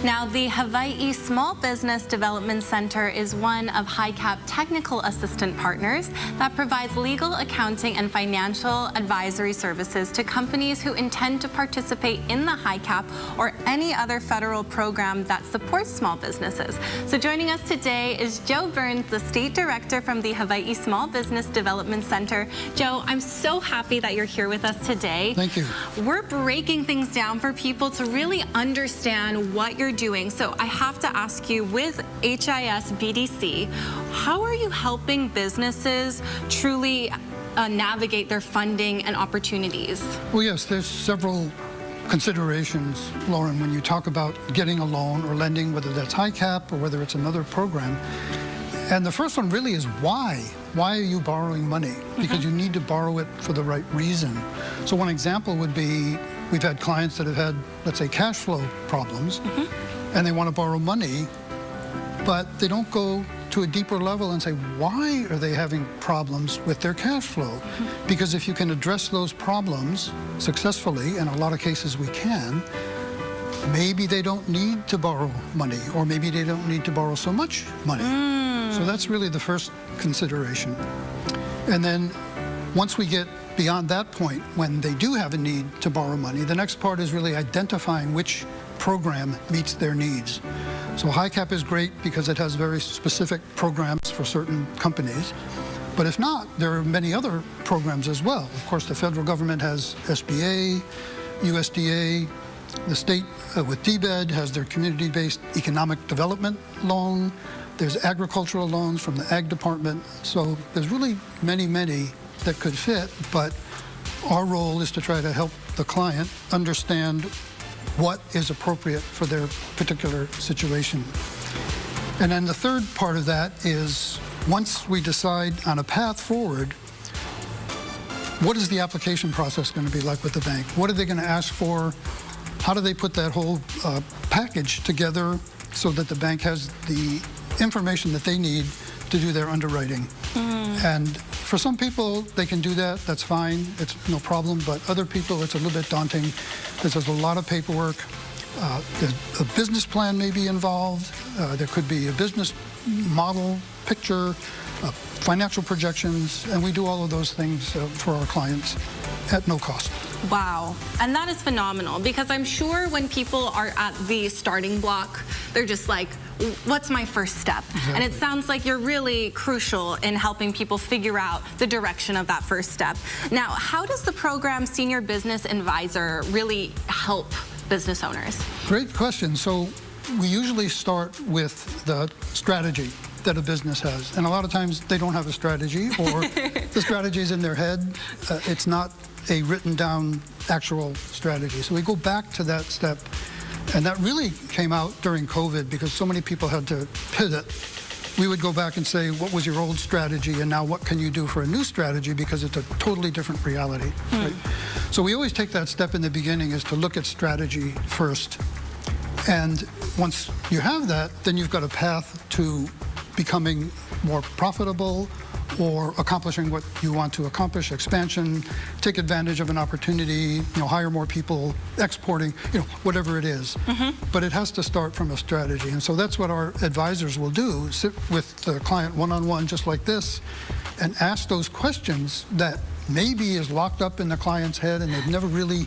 Now, the Hawaii Small Business Development Center is one of HI CAP technical assistant partners that provides legal, accounting, and financial advisory services to companies who intend to participate in the HI CAP or any other federal program that supports small businesses. So joining us today is Joe Burns, the State Director from the Hawaii Small Business Development Center. Joe, I'm so happy that you're here with us today. Thank you. We're breaking things down for people to really understand what you're doing. So I have to ask you, with SBDC, how are you helping businesses truly navigate their funding and opportunities? Well, yes, there's several considerations, Lauren, when you talk about getting a loan or lending, whether that's HI CAP or whether it's another program. And the first one really is why. Why are you borrowing money? Because you need to borrow it for the right reason. So one example would be, we've had clients that have had, let's say, cash flow problems, and they want to borrow money, but they don't go to a deeper level and say, why are they having problems with their cash flow? Because if you can address those problems successfully, in a lot of cases we can, maybe they don't need to borrow money, or maybe they don't need to borrow so much money. So that's really the first consideration. And then once we get beyond that point, when they do have a need to borrow money, the next part is really identifying which program meets their needs. So HI CAP is great because it has very specific programs for certain companies. But if not, there are many other programs as well. Of course, the federal government has SBA, USDA, the state with DBED has their community-based economic development loan. There's agricultural loans from the Ag Department. So there's really many that could fit, but our role is to try to help the client understand what is appropriate for their particular situation. And then the third part of that is, once we decide on a path forward, what is the application process going to be like with the bank? What are they going to ask for? How do they put that whole package together so that the bank has the information that they need to do their underwriting? And for some people, they can do that. That's fine. It's no problem. But other people, it's a little bit daunting because there's a lot of paperwork. A business plan may be involved. There could be a business model, picture, financial projections, and we do all of those things for our clients at no cost. Wow. And that is phenomenal, because I'm sure when people are at the starting block, they're just like, what's my first step? Exactly. And it sounds like you're really crucial in helping people figure out the direction of that first step. Now, how does the program Senior Business Advisor really help business owners? Great question. So we usually start with the strategy that a business has. And a lot of times they don't have a strategy, or the strategy is in their head. It's not a written down actual strategy. So we go back to that step. And that really came out during COVID because so many people had to pivot. We would go back and say, what was your old strategy, and now what can you do for a new strategy, because it's a totally different reality. Right? So we always take that step in the beginning, is to look at strategy first. And once you have that, then you've got a path to becoming more profitable or accomplishing what you want to accomplish, expansion, take advantage of an opportunity, hire more people, exporting, whatever it is. But it has to start from a strategy. And so that's what our advisors will do, sit with the client one-on-one just like this and ask those questions that maybe is locked up in the client's head and they've never really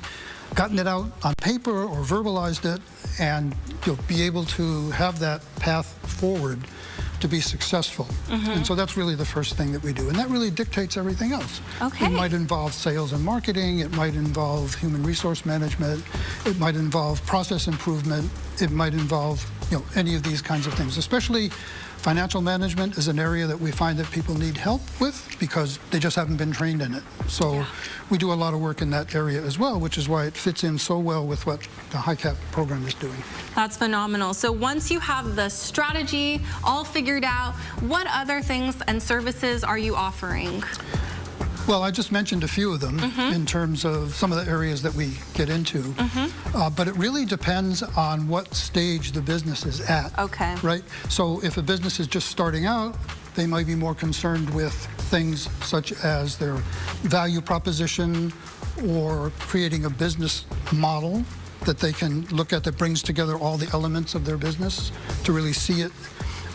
gotten it out on paper or verbalized it, and you'll be able to have that path forward to be successful. And so that's really the first thing that we do. And that really dictates everything else. Okay. It might involve sales and marketing. It might involve human resource management. It might involve process improvement. It might involve, any of these kinds of things. Especially financial management is an area that we find that people need help with because they just haven't been trained in it. So we do a lot of work in that area as well, which is why it fits in so well with what the HI CAP program is doing. That's phenomenal. So once you have the strategy all figured out, what other things and services are you offering? Well, I just mentioned a few of them in terms of some of the areas that we get into. But it really depends on what stage the business is at. Okay. Right? So if a business is just starting out, they might be more concerned with things such as their value proposition or creating a business model that they can look at that brings together all the elements of their business to really see it.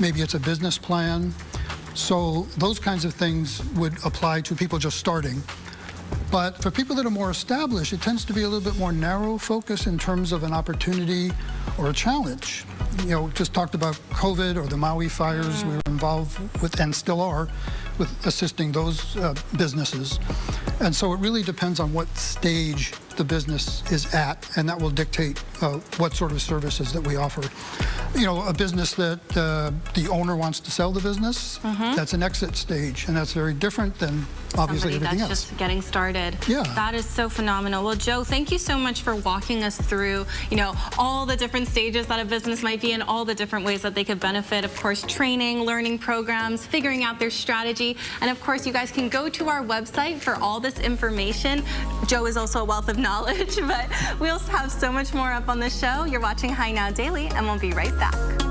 Maybe it's a business plan. So those kinds of things would apply to people just starting. But for people that are more established, it tends to be a little bit more narrow focus in terms of an opportunity or a challenge. You know, just talked about COVID or the Maui fires. We were involved with, and still are, with assisting those businesses. And so it really depends on what stage the business is at, and that will dictate what sort of services that we offer. You know, a business that the owner wants to sell the business, that's an exit stage, and that's very different than obviously everything else. Just getting started. Yeah. That is so phenomenal. Well, Joe, thank you so much for walking us through, you know, all the different stages that a business might be in, all the different ways that they could benefit. Of course, training, learning programs, figuring out their strategy. And of course, you guys can go to our website for all this information. Joe is also a wealth of knowledge, but we'll have so much more up on the show. You're watching High Now Daily, and we'll be right back.